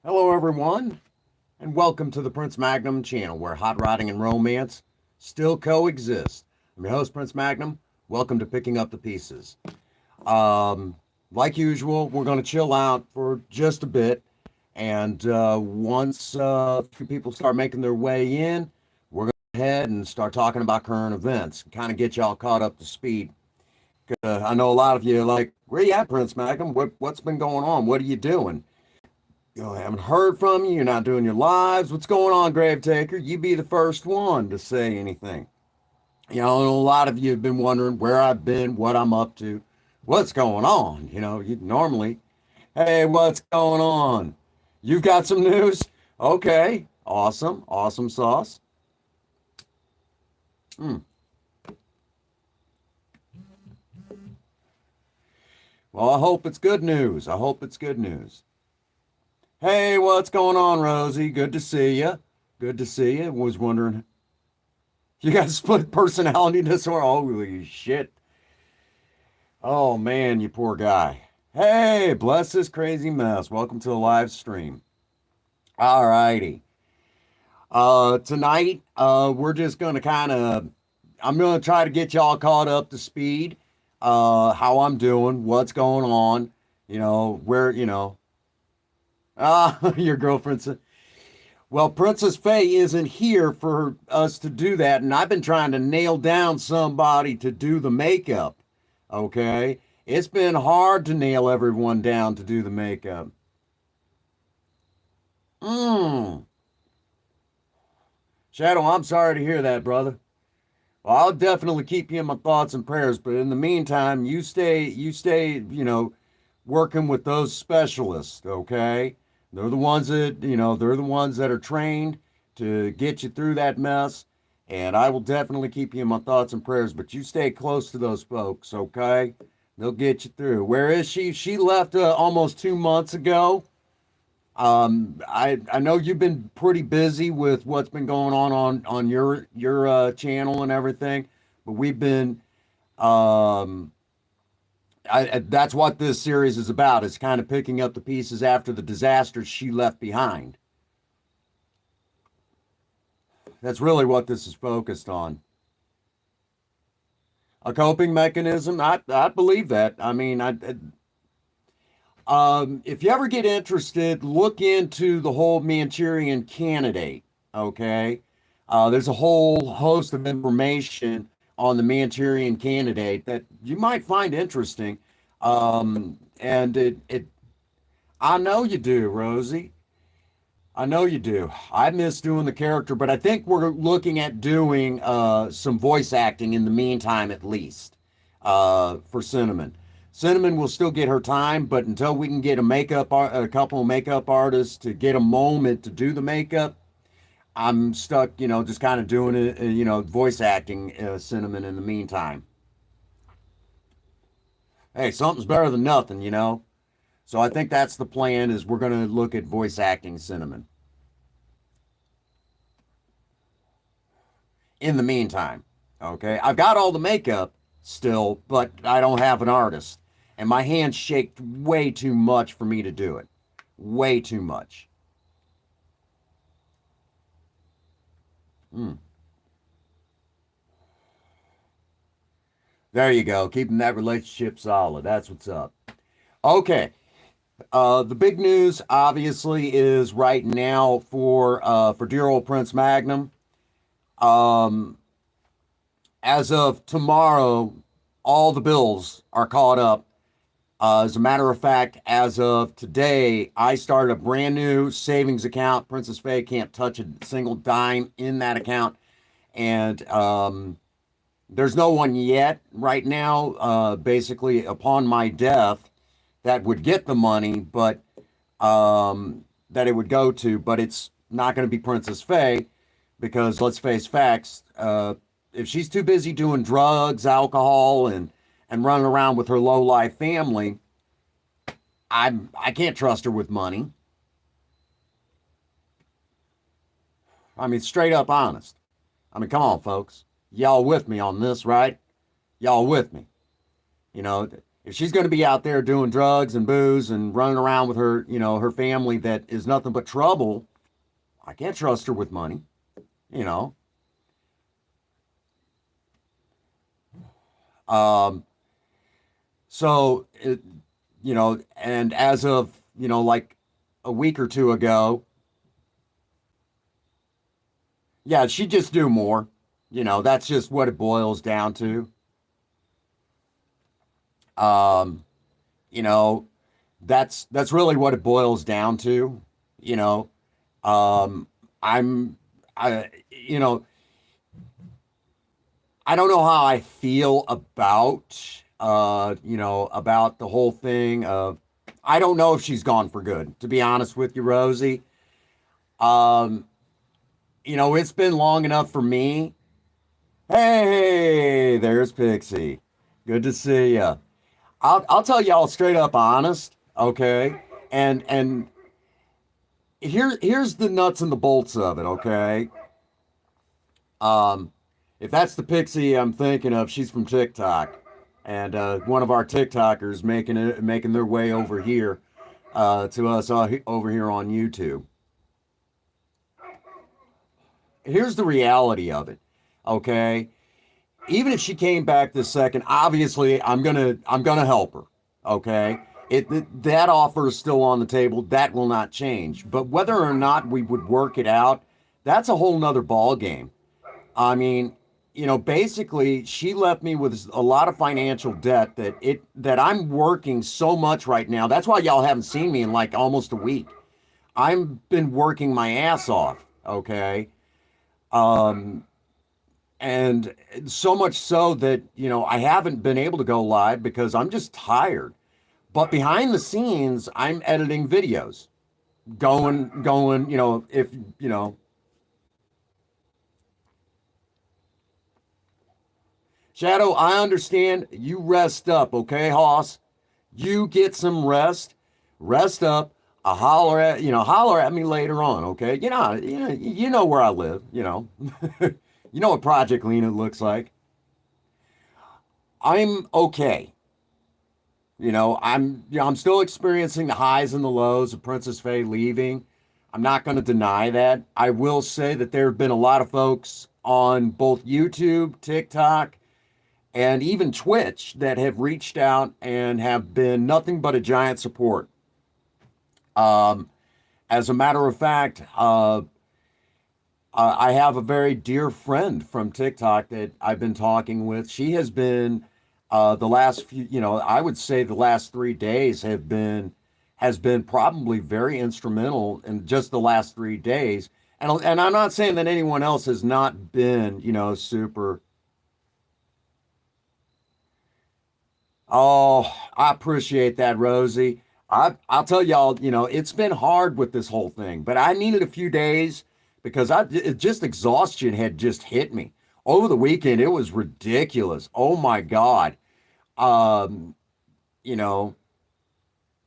Hello, everyone, and welcome to the Prince Magnum channel where hot rodding and romance still coexist. I'm your host, Prince Magnum. Welcome to Picking Up the Pieces. Like usual, we're going to chill out for just a bit, and once a few people start making their way in, we're going to go ahead and start talking about current events, kind of get y'all caught up to speed. I know a lot of you are like, where you at, Prince Magnum? What's been going on? What are you doing? I haven't heard from you. You're not doing your lives. What's going on, Grave Taker? You be the first one to say anything. A lot of you have been wondering where I've been, what I'm up to, what's going on. You normally, hey, what's going on? You've got some news? Okay, awesome, awesome sauce. Hmm. Well, I hope it's good news. I hope it's good news. Hey, what's going on, Rosie? Good to see you. Good to see you. Was wondering, you got split personality disorder? Holy shit. Oh man, you poor guy. Hey, bless this crazy mess. Welcome to the live stream. All righty. Tonight, we're just gonna I'm gonna try to get y'all caught up to speed. How I'm doing, what's going on, where, your girlfriend said, well, Princess Faye isn't here for us to do that, and I've been trying to nail down somebody to do the makeup. Okay? It's been hard to nail everyone down to do the makeup. Mmm. Shadow, I'm sorry to hear that, brother. Well, I'll definitely keep you in my thoughts and prayers, but in the meantime, you stay, working with those specialists, okay? They're the ones that are trained to get you through that mess, and I will definitely keep you in my thoughts and prayers, but you stay close to those folks, okay? They'll get you through. Where is she? She left almost 2 months ago. I know you've been pretty busy with what's been going on your channel and everything, but we've been um, that's what this series is about. It's kind of picking up the pieces after the disasters she left behind. That's really what this is focused on. A coping mechanism. I believe that. I mean, if you ever get interested, look into the whole Manchurian Candidate. Okay, there's a whole host of information on the Manchurian Candidate that you might find interesting. And I know you do, Rosie. I know you do. I miss doing the character, but I think we're looking at doing some voice acting in the meantime, at least, for Cinnamon. Cinnamon will still get her time, but until we can get a couple of makeup artists to get a moment to do the makeup, I'm stuck, just kind of doing it, voice acting Cinnamon in the meantime. Hey, something's better than nothing. So I think that's the plan. Is we're going to look at voice acting Cinnamon in the meantime. Okay, I've got all the makeup still, but I don't have an artist, and my hands shake way too much for me to do it. Way too much. Mm. There you go. Keeping that relationship solid. That's what's up. Okay. The big news, obviously, is right now for dear old Prince Magnum. Um, as of tomorrow, all the bills are caught up. As a matter of fact, as of today, I started a brand new savings account. Princess Faye can't touch a single dime in that account. And there's no one yet right now, basically, upon my death, that would get the money, but that it would go to. But it's not going to be Princess Faye because let's face facts. If she's too busy doing drugs, alcohol, and running around with her low life family, I can't trust her with money. I mean, straight up honest. I mean, come on, folks. Y'all with me on this, right? Y'all with me. You know, If she's going to be out there doing drugs and booze and running around with her, her family that is nothing but trouble, I can't trust her with money, you know. Um, so, and as of, like a week or two ago, yeah, she'd just do more. That's just what it boils down to. Um, you know, that's really what it boils down to. You know, um, I'm, I, you know, I don't know how I feel about the whole thing of, I don't know if she's gone for good, to be honest with you, Rosie. Um, it's been long enough for me. Hey, there's Pixie. Good to see you. I'll tell y'all straight up honest, okay? And here's the nuts and the bolts of it, okay? Um, if that's the Pixie I'm thinking of, she's from TikTok, and one of our TikTokers making their way over here to us over here on YouTube. Here's the reality of it, okay? Even if she came back this second, obviously I'm gonna help her. Okay, that offer is still on the table. That will not change. But whether or not we would work it out, that's a whole nother ball game. I mean, basically, she left me with a lot of financial debt that I'm working so much right now. That's why y'all haven't seen me in like almost a week. I've been working my ass off. Okay. Um, and so much so that I haven't been able to go live because I'm just tired. But behind the scenes, I'm editing videos, going, if Shadow, I understand. You rest up, okay, Hoss? You get some rest up. I holler at me later on, okay? You know where I live, You know what Project Lena looks like. I'm okay. I'm still experiencing the highs and the lows of Princess Faye leaving. I'm not going to deny that. I will say that there have been a lot of folks on both YouTube, TikTok, and even Twitch that have reached out and have been nothing but a giant support. As a matter of fact, I have a very dear friend from TikTok that I've been talking with. She has been the last few, I would say the last 3 days has been probably very instrumental in just the last 3 days. And I'm not saying that anyone else has not been, super. Oh, I appreciate that, Rosie. I'll tell y'all, it's been hard with this whole thing, but I needed a few days because just exhaustion had just hit me over the weekend. It was ridiculous. Oh my God. Um, you know,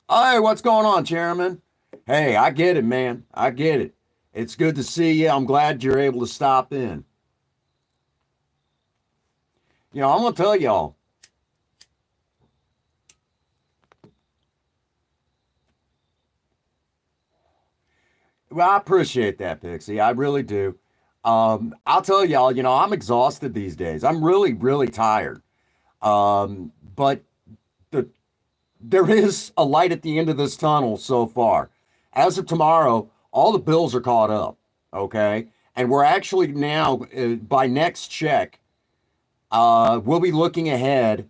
hey, what's going on, Chairman? Hey, I get it, man. I get it. It's good to see you. I'm glad you're able to stop in. I'm gonna tell y'all. Well, I appreciate that, Pixie. I really do. I'll tell y'all, I'm exhausted these days. I'm really, really tired. But the there is a light at the end of this tunnel so far. As of tomorrow, all the bills are caught up. Okay, and we're actually now by next check, we'll be looking ahead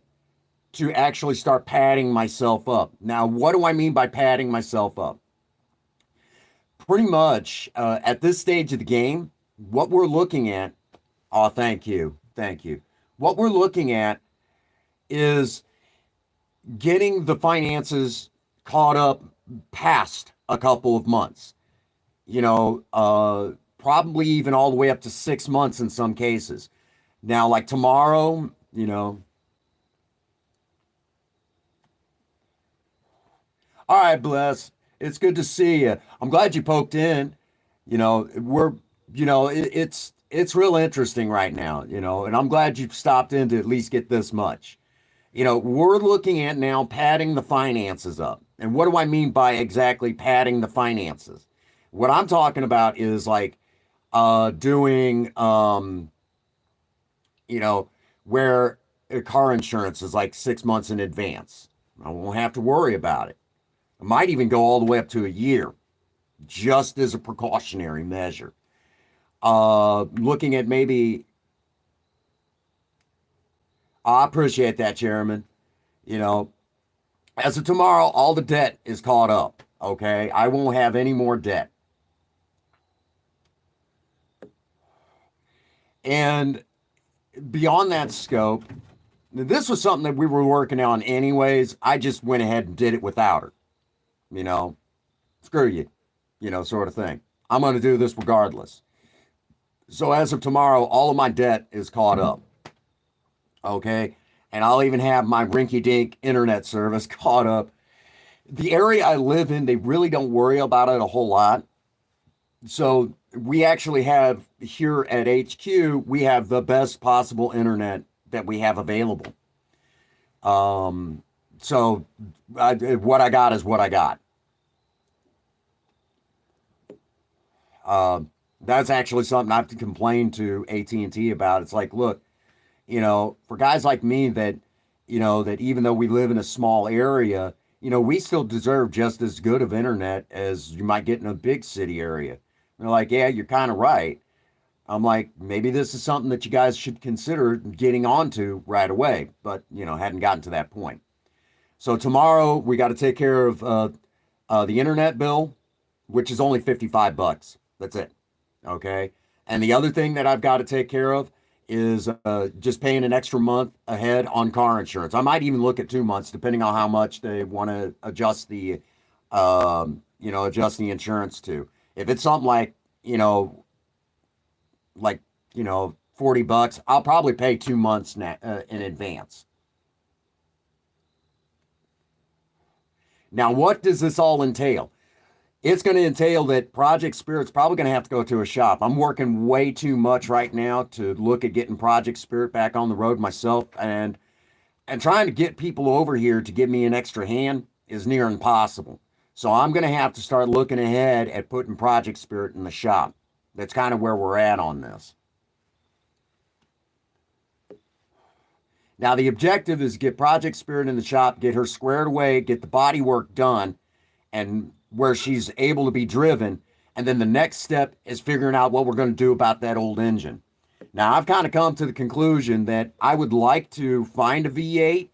to actually start padding myself up. Now, what do I mean by padding myself up? Pretty much at this stage of the game, what we're looking at, oh, thank you. Thank you. What we're looking at is getting the finances caught up past a couple of months, probably even all the way up to 6 months in some cases. Now, like tomorrow, all right, Bless. It's good to see you. I'm glad you poked in. We're, it's real interesting right now, and I'm glad you stopped in to at least get this much. We're looking at now padding the finances up. And what do I mean by exactly padding the finances? What I'm talking about is like doing, where car insurance is like 6 months in advance. I won't have to worry about it. I might even go all the way up to a year, just as a precautionary measure. Looking at maybe, I appreciate that, Chairman. You know, as of tomorrow, all the debt is caught up. Okay, I won't have any more debt. And beyond that scope, this was something that we were working on anyways. I just went ahead and did it without her. You know, screw you, sort of thing. I'm going to do this regardless. So as of tomorrow, all of my debt is caught up. Okay. And I'll even have my rinky dink internet service caught up. The area I live in, they really don't worry about it a whole lot. So we actually have here at HQ, we have the best possible internet that we have available. So what I got is what I got. That's actually something I have to complain to AT&T about. It's like, look, for guys like me that, that even though we live in a small area, we still deserve just as good of internet as you might get in a big city area. And they're like, yeah, you're kind of right. I'm like, maybe this is something that you guys should consider getting onto right away, but hadn't gotten to that point. So tomorrow we got to take care of the internet bill, which is only $55. That's it. Okay. And the other thing that I've got to take care of is just paying an extra month ahead on car insurance. I might even look at 2 months, depending on how much they want to adjust the, adjust the insurance to. If it's something like, $40, I'll probably pay 2 months in advance. Now, what does this all entail? It's going to entail that Project Spirit's probably going to have to go to a shop. I'm working way too much right now to look at getting Project Spirit back on the road myself, and trying to get people over here to give me an extra hand is near impossible. So I'm going to have to start looking ahead at putting Project Spirit in the shop. That's kind of where we're at on this. Now, the objective is get Project Spirit in the shop, get her squared away, get the body work done, and where she's able to be driven. And then the next step is figuring out what we're going to do about that old engine. Now, I've kind of come to the conclusion that I would like to find a V8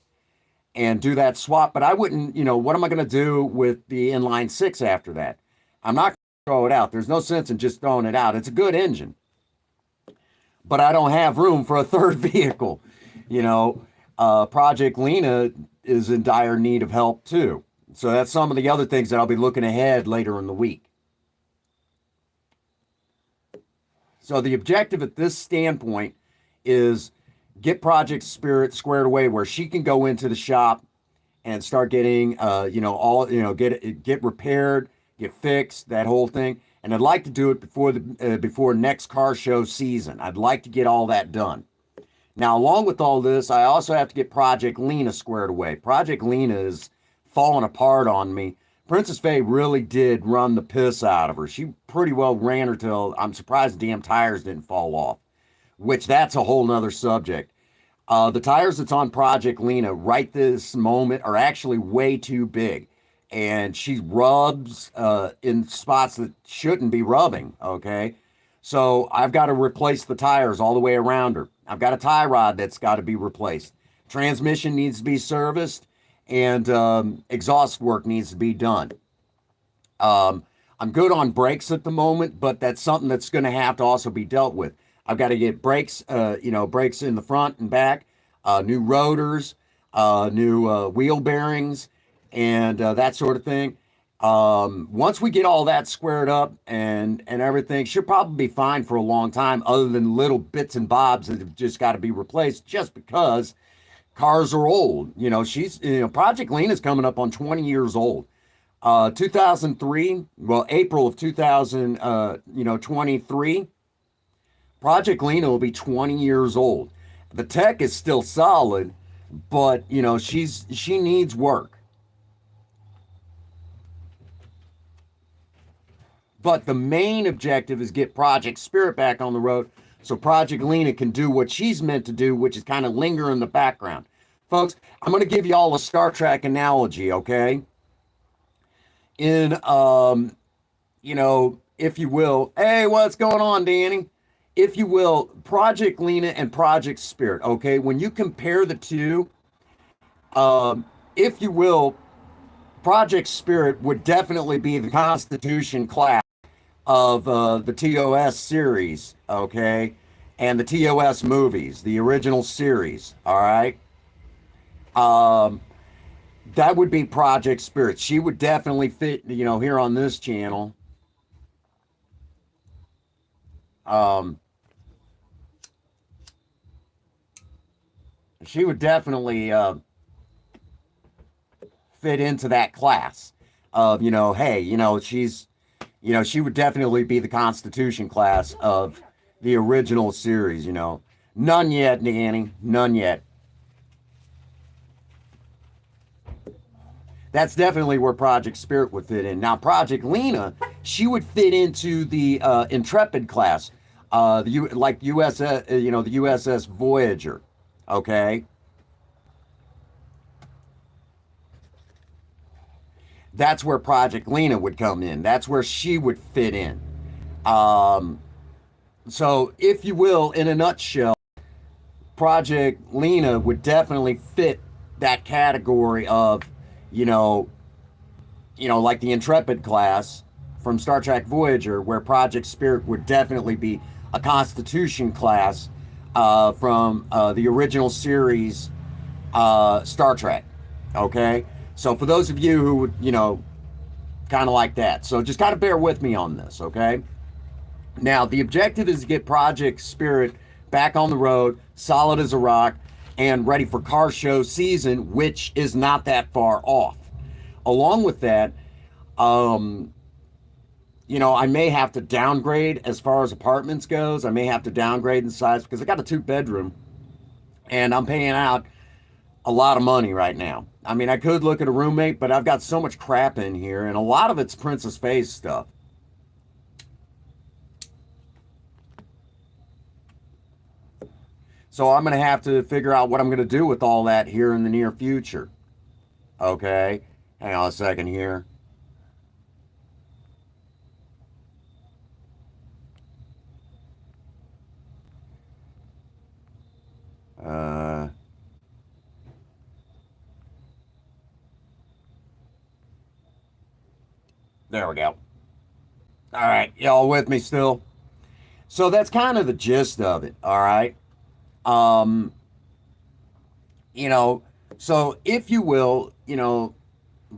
and do that swap, but I wouldn't, what am I going to do with the inline six after that? I'm not going to throw it out. There's no sense in just throwing it out. It's a good engine, but I don't have room for a third vehicle. Project Lena is in dire need of help too. So that's some of the other things that I'll be looking ahead later in the week. So the objective at this standpoint is get Project Spirit squared away where she can go into the shop and start getting, get repaired, get fixed, that whole thing. And I'd like to do it before next car show season. I'd like to get all that done. Now, along with all this, I also have to get Project Lena squared away. Project Lena is falling apart on me. Princess Faye really did run the piss out of her. She pretty well ran her till I'm surprised the damn tires didn't fall off, which that's a whole nother subject. The tires that's on Project Lena right this moment are actually way too big, and she rubs in spots that shouldn't be rubbing, okay? So I've got to replace the tires all the way around her. I've got a tie rod that's got to be replaced. Transmission needs to be serviced, and exhaust work needs to be done. I'm good on brakes at the moment, but that's something that's going to have to also be dealt with. I've got to get brakes, brakes in the front and back, new rotors, new wheel bearings, and that sort of thing. Once we get all that squared up and everything, she'll probably be fine for a long time, other than little bits and bobs that have just got to be replaced just because cars are old. She's, Project Lena's coming up on 20 years old. 2003, April of 2023, Project Lena will be 20 years old. The tech is still solid, but you know, she needs work. But the main objective is get Project Spirit back on the road so Project Lena can do what she's meant to do, which is kind of linger in the background. Folks, I'm going to give you all a Star Trek analogy, okay? In, you know, if you will, hey, what's going on, Danny? If you will, Project Lena and Project Spirit, okay? When you compare the two, if you will, Project Spirit would definitely be the Constitution class of the TOS series, okay, and the TOS movies, the original series. All right, um, that would be Project Spirit. She would definitely fit, you know, here on this channel. Um, she would definitely fit into that class of, you know, hey, you know, she's, you know, she would definitely be the Constitution class of the original series, you know. None yet, Danny. None yet. That's definitely where Project Spirit would fit in. Now, Project Lena, she would fit into the Intrepid class, like USS, you know, the USS Voyager. Okay, that's where Project Lena would come in. That's where she would fit in. Um, so, if you will, in a nutshell, Project Lena would definitely fit that category of, you know, like the Intrepid class from Star Trek Voyager, where Project Spirit would definitely be a Constitution class from the original series Star Trek. Okay, so for those of you who would, you know, kind of like that, so just kind of bear with me on this. Okay, now the objective is to get Project Spirit back on the road, solid as a rock, and ready for car show season, which is not that far off. Along with that, um, you know, I may have to downgrade as far as apartments goes. I may have to downgrade in size because I got a 2 bedroom and I'm paying out a lot of money right now. I mean, I could look at a roommate, but I've got so much crap in here and a lot of it's Princess Phase stuff. So I'm going to have to figure out what I'm going to do with all that here in the near future. Okay. Hang on a second here. Uh, there we go. All right. Y'all with me still? So that's kind of the gist of it. All right. Um, you know, so if you will,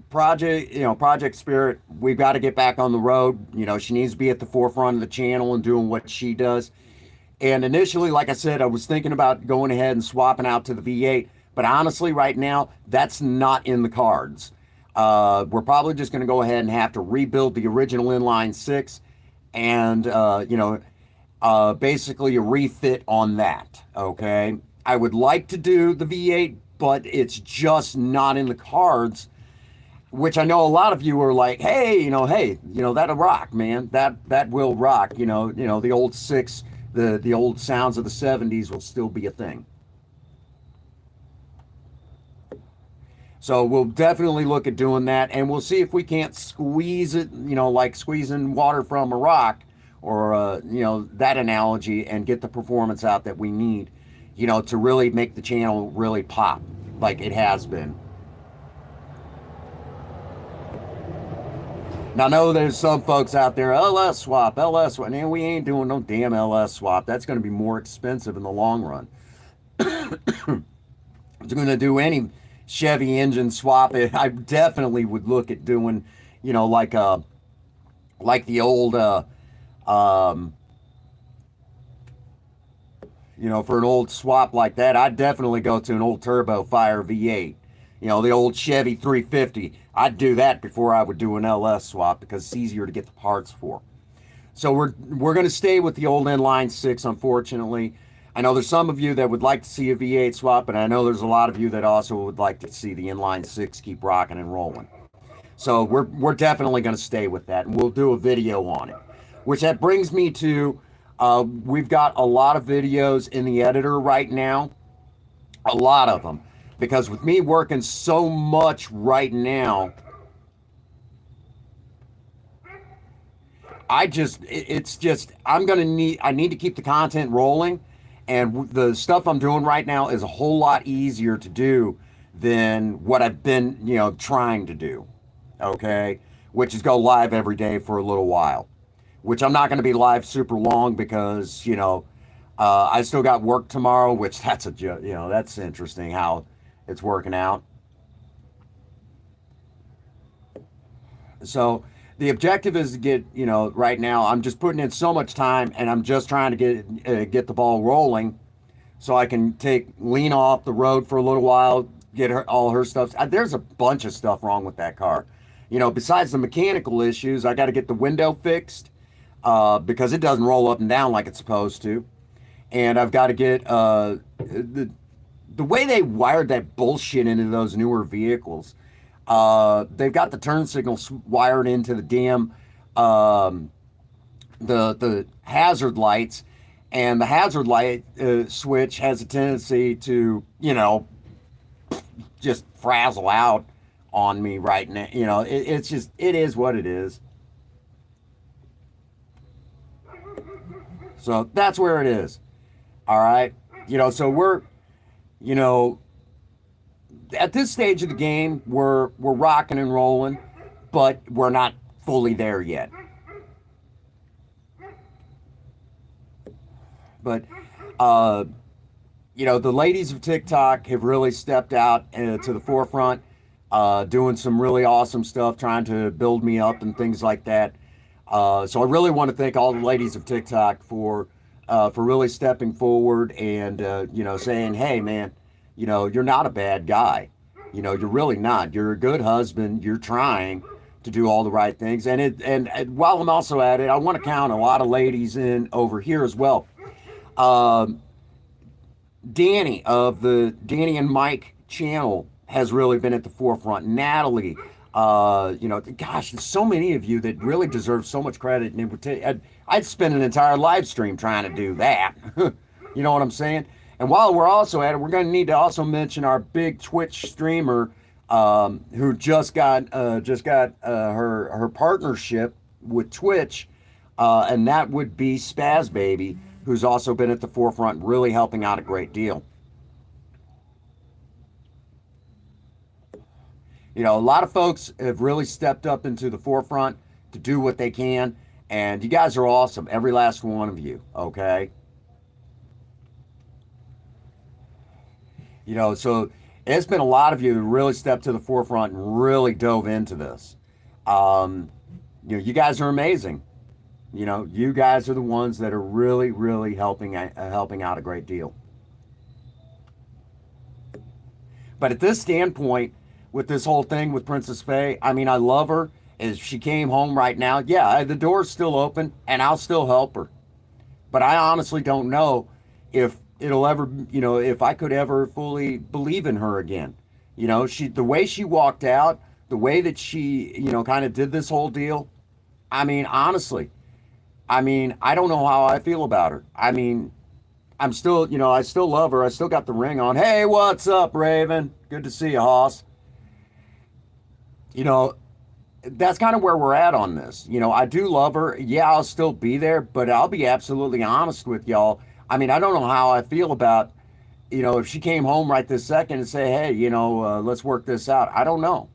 Project Spirit, we've got to get back on the road. You know, she needs to be at the forefront of the channel and doing what she does. And initially, like I said, I was thinking about going ahead and swapping out to the V8, but honestly, right now, that's not in the cards. We're probably just going to go ahead and have to rebuild the original inline six and, basically a refit on that. Okay. I would like to do the V8, but it's just not in the cards, which I know a lot of you are like, hey, that'll rock, man. That will rock. The old six, the old sounds of the 70s will still be a thing. So we'll definitely look at doing that, and we'll see if we can't squeeze it, like squeezing water from a rock, or that analogy, and get the performance out that we need, to really make the channel really pop like it has been. Now, I know there's some folks out there, LS swap, LS swap. Man, we ain't doing no damn LS swap. That's going to be more expensive in the long run. If you're going to do any Chevy engine swap, I definitely would look at doing, like the old, for an old swap like that, I'd definitely go to an old Turbo Fire V8. The old Chevy 350. I'd do that before I would do an LS swap because it's easier to get the parts for. So we're going to stay with the old inline six, unfortunately. I know there's some of you that would like to see a V8 swap, and I know there's a lot of you that also would like to see the inline six keep rocking and rolling. So we're definitely going to stay with that, and we'll do a video on it. Which that brings me to, we've got a lot of videos in the editor right now, a lot of them, because with me working so much right now, it's just I need to keep the content rolling, and the stuff I'm doing right now is a whole lot easier to do than what I've been, trying to do. Okay, which is go live every day for a little while, which I'm not going to be live super long because I still got work tomorrow, which that's interesting how it's working out. So the objective is to get, right now I'm just putting in so much time, and I'm just trying to get the ball rolling, so I can take Lena off the road for a little while, get her all her stuff. There's a bunch of stuff wrong with that car. Besides the mechanical issues, I got to get the window fixed because it doesn't roll up and down like it's supposed to, and I've got to get the way they wired that bullshit into those newer vehicles. They've got the turn signals wired into the damn the hazard lights, and the hazard light switch has a tendency to just frazzle out on me right now. It's just, it is what it is. So that's where it is. All right. So we're, at this stage of the game, we're rocking and rolling, but we're not fully there yet. But, the ladies of TikTok have really stepped out to the forefront, doing some really awesome stuff, trying to build me up and things like that. So I really want to thank all the ladies of TikTok for really stepping forward and, saying, hey, man, you're not a bad guy. You're really not. You're a good husband. You're trying to do all the right things. And while I'm also at it, I want to count a lot of ladies in over here as well. Danny of the Danny and Mike channel has really been at the forefront. Natalie, gosh, there's so many of you that really deserve so much credit. And I'd spend an entire live stream trying to do that. You know what I'm saying? And while we're also at it, we're going to need to also mention our big Twitch streamer who just got her partnership with Twitch, and that would be Spaz Baby, who's also been at the forefront, really helping out a great deal. A lot of folks have really stepped up into the forefront to do what they can, and you guys are awesome, every last one of you, okay? So it's been a lot of you who really stepped to the forefront and really dove into this. You guys are amazing. You guys are the ones that are really, really helping out a great deal. But at this standpoint, with this whole thing with Princess Faye, I mean, I love her. If she came home right now, yeah, the door's still open, and I'll still help her. But I honestly don't know if it'll ever, if I could ever fully believe in her again. The way she walked out, the way that she, kind of did this whole deal. I mean, honestly, I don't know how I feel about her. I'm still, I still love her. I still got the ring on. Hey, what's up, Raven? Good to see you, Hoss. That's kind of where we're at on this. I do love her. Yeah, I'll still be there, but I'll be absolutely honest with y'all. I don't know how I feel about, if she came home right this second and say, hey, let's work this out. I don't know.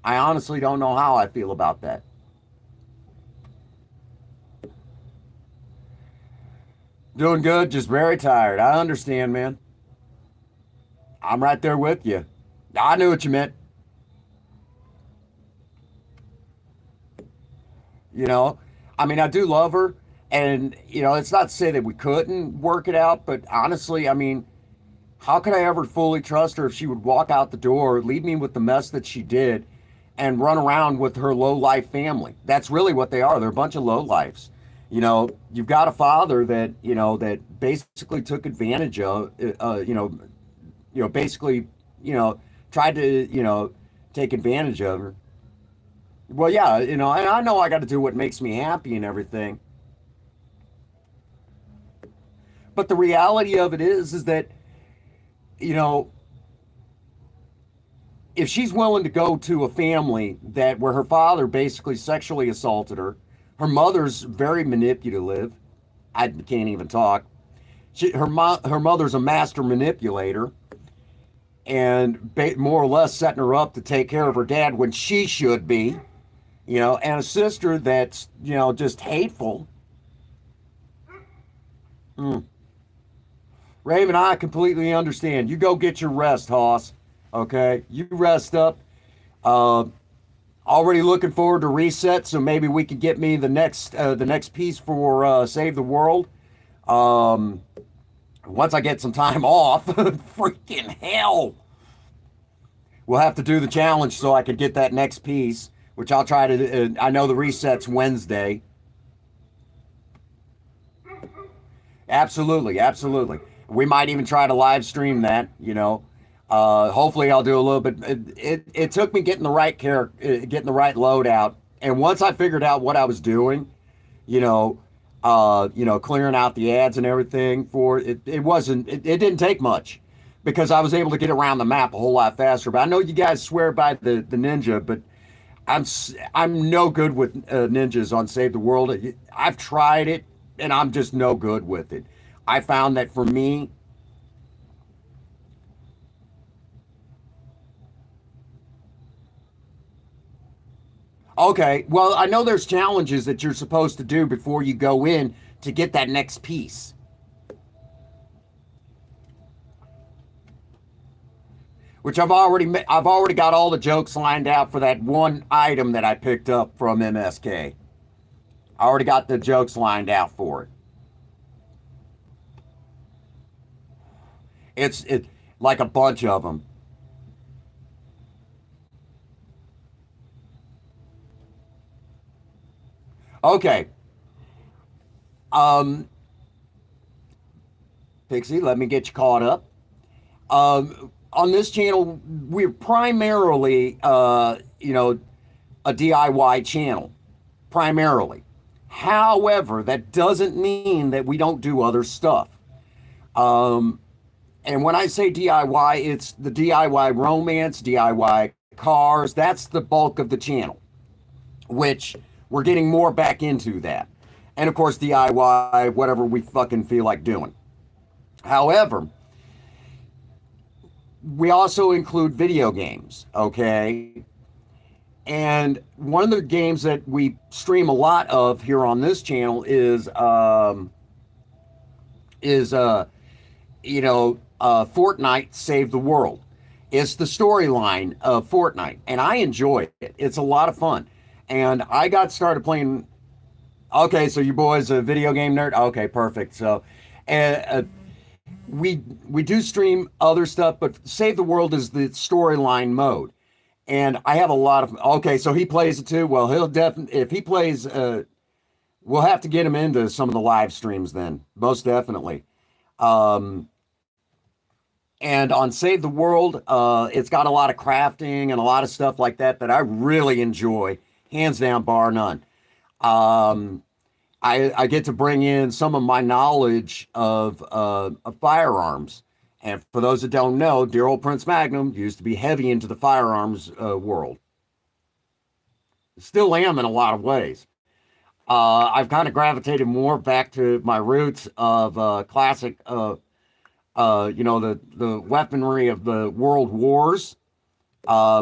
I honestly don't know how I feel about that. Doing good, just very tired. I understand, man. I'm right there with you. I knew what you meant. I do love her. And, it's not to say that we couldn't work it out, but honestly, how could I ever fully trust her if she would walk out the door, leave me with the mess that she did, and run around with her low-life family? That's really what they are. They're a bunch of low-lifes. you've got a father that, that basically took advantage of, basically, tried to, take advantage of her. Well, yeah, and I know I got to do what makes me happy and everything. But the reality of it is that, you know, if she's willing to go to a family that where her father basically sexually assaulted her, her mother's very manipulative. I can't even talk. Her mother's a master manipulator, and more or less setting her up to take care of her dad when she should be. And a sister that's just hateful. Mm. Raven, I completely understand. You go get your rest, Hoss. Okay, you rest up. Uh, Already looking forward to reset, so maybe we could get me the next piece for Save the World. Um, Once I get some time off, freaking hell, we'll have to do the challenge so I could get that next piece, which I'll try to. I know the reset's Wednesday. Absolutely, absolutely. We might even try to live stream that. Hopefully, I'll do a little bit. It took me getting the right getting the right load out, and once I figured out what I was doing, clearing out the ads and everything for it. It didn't take much because I was able to get around the map a whole lot faster. But I know you guys swear by the ninja, but I'm no good with ninjas on Save the World. I've tried it, and I'm just no good with it. I found that for me, okay, well, I know there's challenges that you're supposed to do before you go in to get that next piece, which I've already got all the jokes lined out for that one item that I picked up from MSK. I already got the jokes lined out for it. It's like a bunch of them. Okay, um, Pixie, let me get you caught up. On this channel, we're primarily, a DIY channel, primarily. However, that doesn't mean that we don't do other stuff. Um, and when I say DIY, it's the DIY romance, DIY cars. That's the bulk of the channel, which we're getting more back into that. And of course, DIY, whatever we fucking feel like doing. However, we also include video games, okay? And one of the games that we stream a lot of here on this channel is Fortnite Save the World. It's the storyline of Fortnite, and I enjoy it. It's a lot of fun. And I got started playing. Okay, so you boys a video game nerd? Okay, perfect. So, uh, we do stream other stuff, but Save the World is the storyline mode. And I have a lot of. Okay, so he plays it too. Well, he'll definitely if he plays. We'll have to get him into some of the live streams then, most definitely. Um, and on Save the World, it's got a lot of crafting and a lot of stuff like that that I really enjoy, hands down, bar none. Um, I get to bring in some of my knowledge of firearms. And for those that don't know, dear old Prince Magnum used to be heavy into the firearms world. Still am in a lot of ways. I've kind of gravitated more back to my roots of classic, the weaponry of the world wars,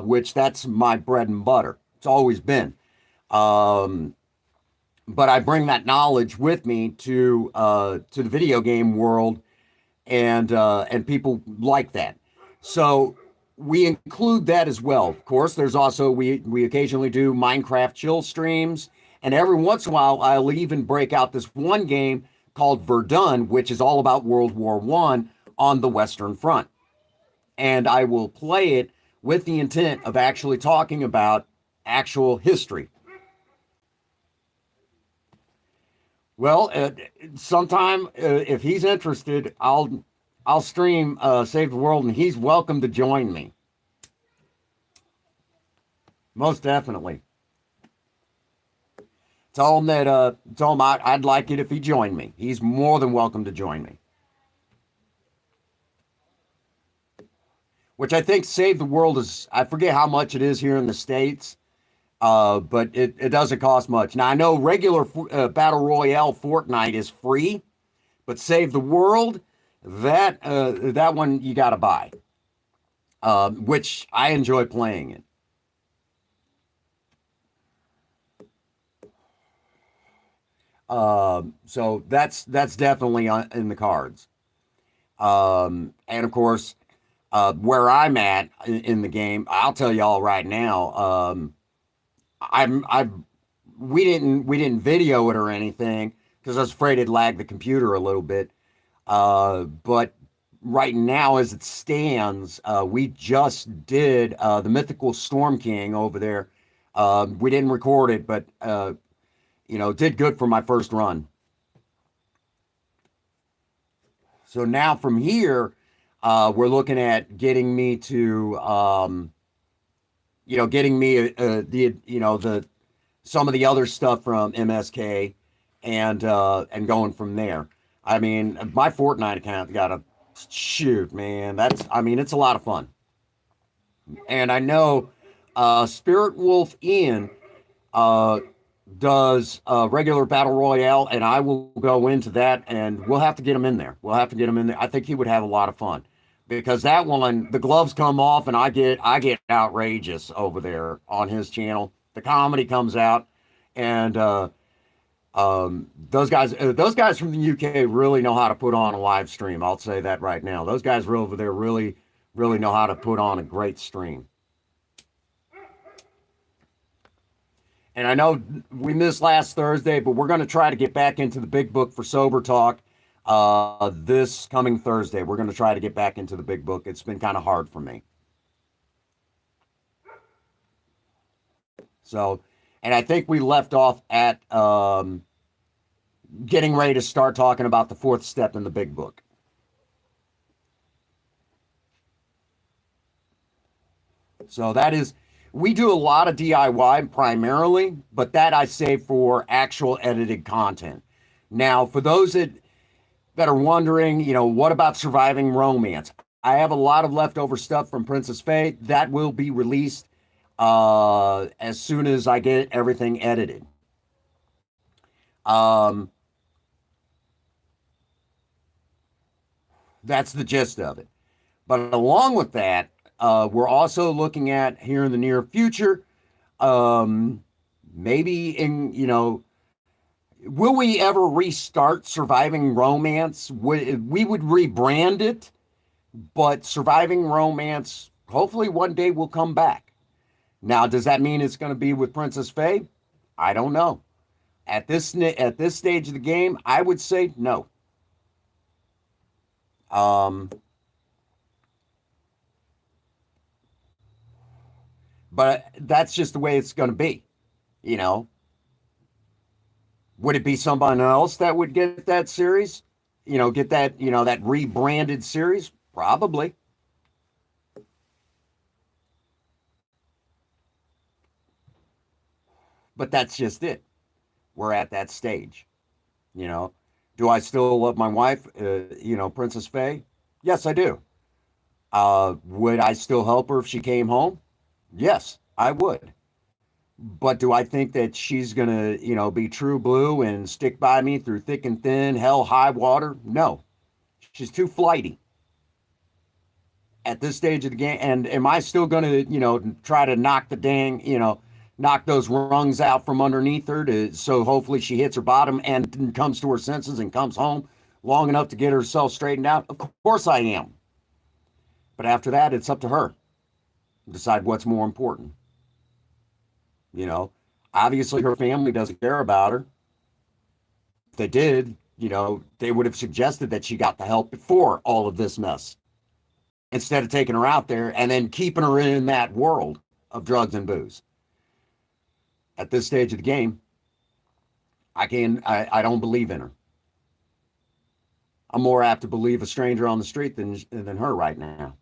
which that's my bread and butter. It's always been. Um, but I bring that knowledge with me to the video game world, and people like that. So we include that as well. Of course, there's also we occasionally do Minecraft chill streams, and every once in a while I'll even break out this one game called Verdun, which is all about World War One on the Western Front, and I will play it with the intent of actually talking about actual history. Well, sometime if he's interested, I'll stream Save the World, and he's welcome to join me. Most definitely. Tell him I'd like it if he joined me. He's more than welcome to join me. Which I think Save the World is, I forget how much it is here in the States, but it doesn't cost much. Now, I know regular Battle Royale Fortnite is free, but Save the World, that one you got to buy, which I enjoy playing it. So that's definitely in the cards. And of course, where I'm at in the game, I'll tell y'all right now. I we didn't video it or anything because I was afraid it'd lag the computer a little bit. But right now, as it stands, we just did the Mythical Storm King over there. We didn't record it, but did good for my first run. So now from here, we're looking at getting me to, getting me the some of the other stuff from MSK, and going from there. I mean, my Fortnite account got a shoot, man. It's a lot of fun, and I know Spirit Wolf Ian uh, does regular battle royale, and I will go into that, and we'll have to get him in there. We'll have to get him in there. I think he would have a lot of fun because that one, the gloves come off, and I get outrageous over there on his channel. The comedy comes out, and those guys from the UK really know how to put on a live stream. I'll say that right now. Those guys over there really, really know how to put on a great stream. And I know we missed last Thursday, but we're going to try to get back into the big book for Sober Talk this coming Thursday. We're going to try to get back into the big book. It's been kind of hard for me. So, and I think we left off at getting ready to start talking about the fourth step in the big book. So that is, we do a lot of DIY primarily, but that I save for actual edited content. Now, for those that are wondering, what about Surviving Romance? I have a lot of leftover stuff from Princess Faye that will be released as soon as I get everything edited. That's the gist of it. But along with that, we're also looking at here in the near future, maybe will we ever restart Surviving Romance? We would rebrand it, but Surviving Romance, hopefully one day will come back. Now, does that mean it's going to be with Princess Faye? I don't know. At this stage of the game, I would say no. But that's just the way it's going to be, Would it be someone else that would get that series? Get that, that rebranded series? Probably. But that's just it. We're at that stage, Do I still love my wife, Princess Faye? Yes, I do. Would I still help her if she came home? Yes, I would. But do I think that she's going to, be true blue and stick by me through thick and thin, hell, high water? No. She's too flighty at this stage of the game. And am I still going to, try to knock the knock those rungs out from underneath her so hopefully she hits her bottom and comes to her senses and comes home long enough to get herself straightened out? Of course I am. But after that, it's up to her to decide what's more important. Obviously her family doesn't care about her. If they did, they would have suggested that she got the help before all of this mess instead of taking her out there and then keeping her in that world of drugs and booze. At this stage of the game, I don't believe in her. I'm more apt to believe a stranger on the street than her right now.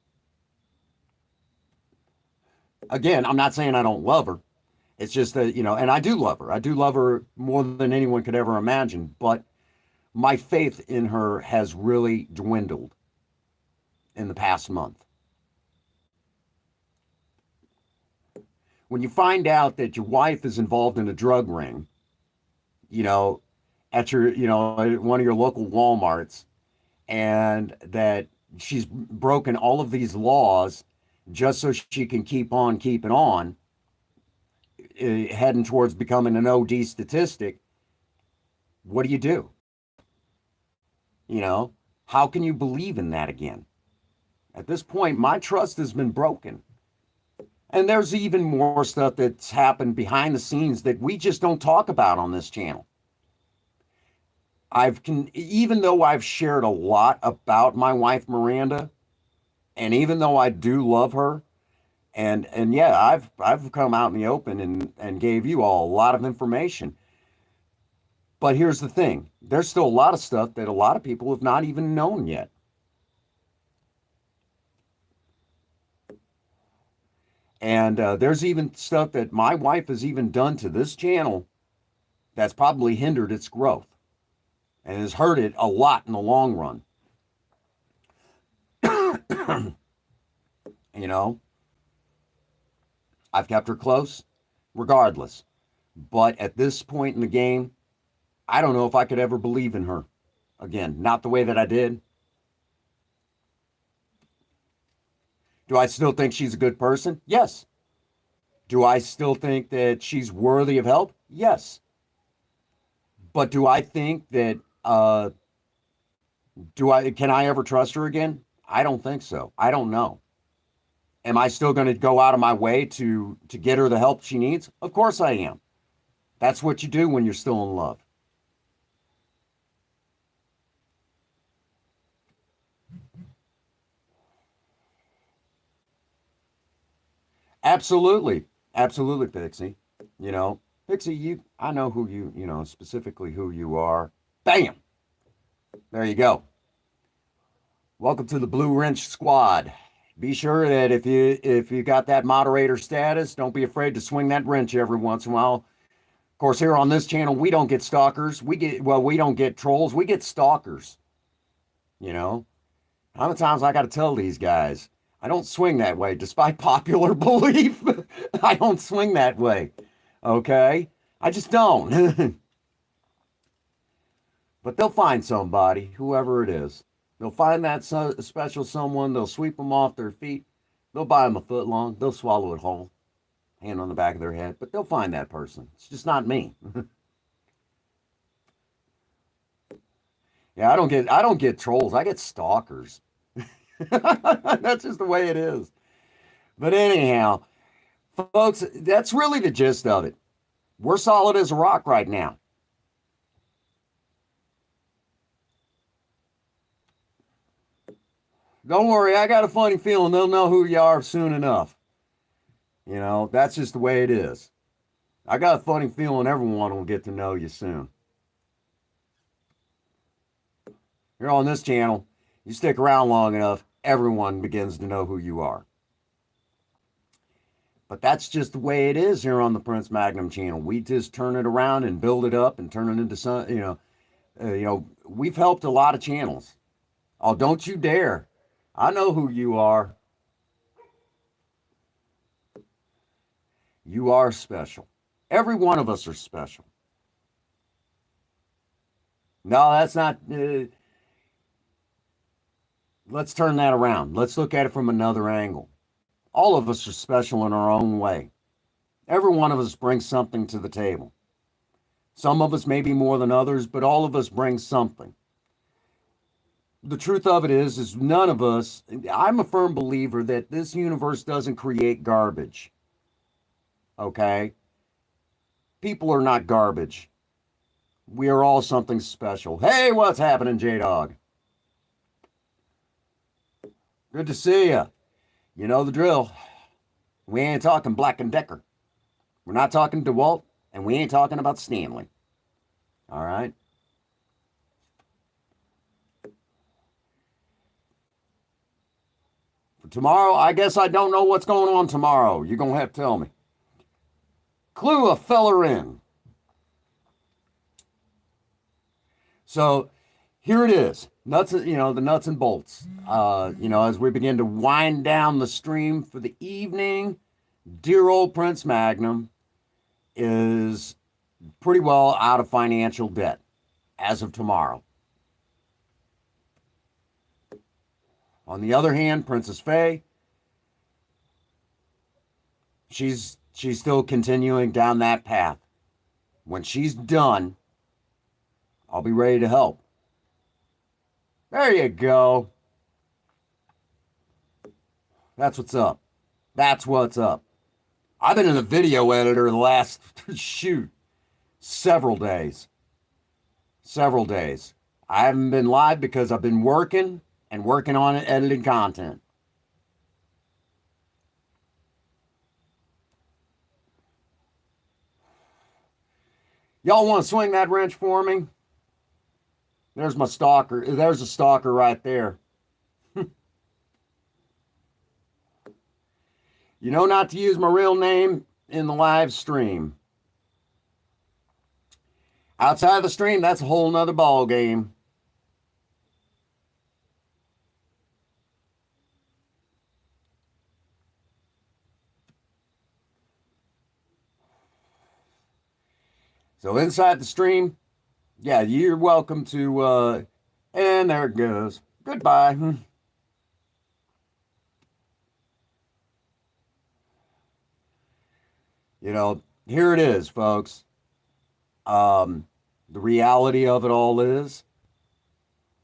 Again, I'm not saying I don't love her. It's just that, and I do love her. I do love her more than anyone could ever imagine, but my faith in her has really dwindled in the past month. When you find out that your wife is involved in a drug ring, you know, at your, one of your local Walmarts, and that she's broken all of these laws just so she can keep on keeping on, heading towards becoming an OD statistic, what do you do? How can you believe in that again? At this point, my trust has been broken. And there's even more stuff that's happened behind the scenes that we just don't talk about on this channel. Even though I've shared a lot about my wife Miranda, and even though I do love her, and yeah, I've come out in the open and gave you all a lot of information. But here's the thing: there's still a lot of stuff that a lot of people have not even known yet. And there's even stuff that my wife has even done to this channel that's probably hindered its growth and has hurt it a lot in the long run. I've kept her close regardless. But at this point in the game, I don't know if I could ever believe in her again. Not the way that I did. Do I still think she's a good person? Yes. Do I still think that she's worthy of help? Yes. But do I think that can I ever trust her again? I don't think so. I don't know. Am I still going to go out of my way to get her the help she needs? Of course I am. That's what you do when you're still in love. Absolutely. Absolutely, Pixie. Pixie, I know who specifically who you are. Bam! There you go. Welcome to the Blue Wrench Squad. Be sure that if you got that moderator status, don't be afraid to swing that wrench every once in a while. Of course, here on this channel, we don't get stalkers. We don't get trolls. We get stalkers. How many times I got to tell these guys, I don't swing that way, despite popular belief. I don't swing that way. Okay? I just don't. But they'll find somebody, whoever it is. They'll find that special someone. They'll sweep them off their feet. They'll buy them a foot long. They'll swallow it whole. Hand on the back of their head. But they'll find that person. It's just not me. Yeah, I don't get trolls. I get stalkers. That's just the way it is. But anyhow, folks, that's really the gist of it. We're solid as a rock right now. Don't worry, I got a funny feeling they'll know who you are soon enough. That's just the way it is. I got a funny feeling everyone will get to know you soon. Here on this channel, you stick around long enough, everyone begins to know who you are. But that's just the way it is here on the Prince Magnum channel. We just turn it around and build it up and turn it into some, we've helped a lot of channels. Oh, don't you dare. I know who you are. You are special. Every one of us are special. No, that's not... let's turn that around. Let's look at it from another angle. All of us are special in our own way. Every one of us brings something to the table. Some of us may be more than others, but all of us bring something. The truth of it is none of us, I'm a firm believer that this universe doesn't create garbage. Okay? People are not garbage. We are all something special. Hey, what's happening, J-Dog? Good to see you. You know the drill. We ain't talking Black & Decker. We're not talking DeWalt, and we ain't talking about Stanley. All right. For tomorrow, I guess I don't know what's going on tomorrow. You're going to have to tell me. Clue a feller in. So here it is. Nuts, the nuts and bolts. As we begin to wind down the stream for the evening, dear old Prince Magnum is pretty well out of financial debt as of tomorrow. On the other hand, Princess Faye, she's still continuing down that path. When she's done, I'll be ready to help. There you go. That's what's up. That's what's up. I've been in a video editor the last, several days. Several days. I haven't been live because I've been working on it, editing content. Y'all want to swing that wrench for me? There's my stalker. There's a stalker right there. You know not to use my real name in the live stream. Outside of the stream, that's a whole nother ball game. So inside the stream, yeah, you're welcome to, and there it goes. Goodbye. Here it is, folks. The reality of it all is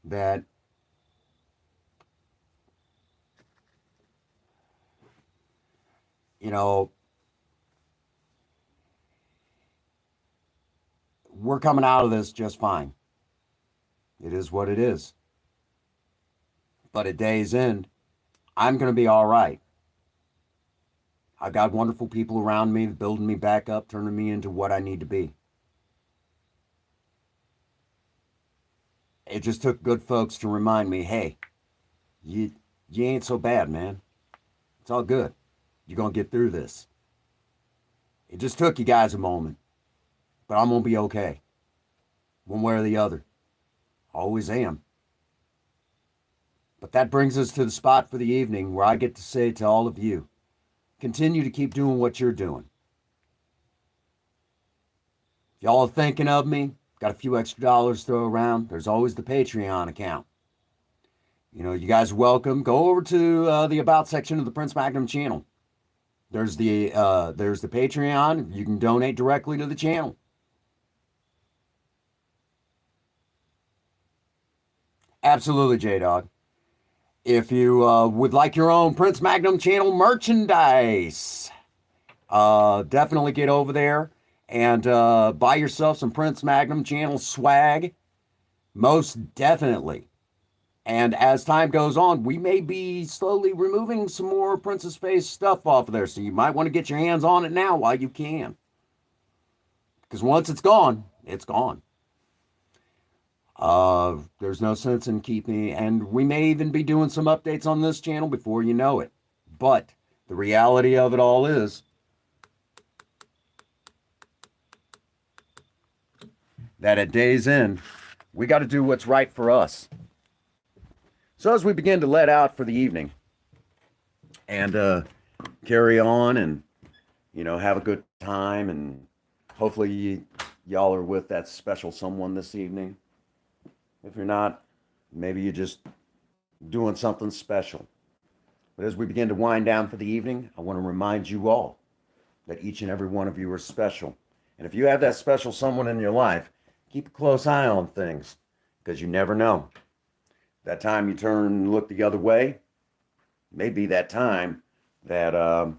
that we're coming out of this just fine. It is what it is. But at day's end, I'm going to be all right. I've got wonderful people around me building me back up, turning me into what I need to be. It just took good folks to remind me, hey, you ain't so bad, man. It's all good. You're going to get through this. It just took you guys a moment. But I'm going to be okay. One way or the other. Always am. But that brings us to the spot for the evening where I get to say to all of you, continue to keep doing what you're doing. If y'all are thinking of me, got a few extra dollars to throw around, there's always the Patreon account. You guys are welcome. Go over to the About section of the Prince Magnum channel. There's the Patreon. You can donate directly to the channel. Absolutely, J-Dog. If you would like your own Prince Magnum channel merchandise, definitely get over there and buy yourself some Prince Magnum channel swag. Most definitely. And as time goes on, we may be slowly removing some more Princess Faye stuff off of there. So you might want to get your hands on it now while you can. Because once it's gone, it's gone. There's no sense in keeping, and we may even be doing some updates on this channel before you know it. But the reality of it all is that at day's end, we got to do what's right for us. So as we begin to let out for the evening and carry on and, have a good time, and hopefully y'all are with that special someone this evening. If you're not, maybe you're just doing something special. But as we begin to wind down for the evening, I want to remind you all that each and every one of you are special. And if you have that special someone in your life, keep a close eye on things, because you never know. That time you turn and look the other way, may be that time that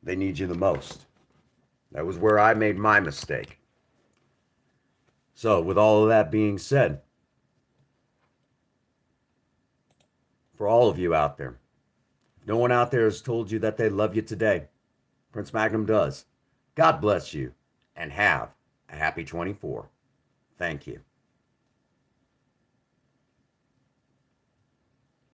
they need you the most. That was where I made my mistake. So, with all of that being said, for all of you out there, if no one out there has told you that they love you today, Prince Magnum does. God bless you, and have Happy 24. Thank you.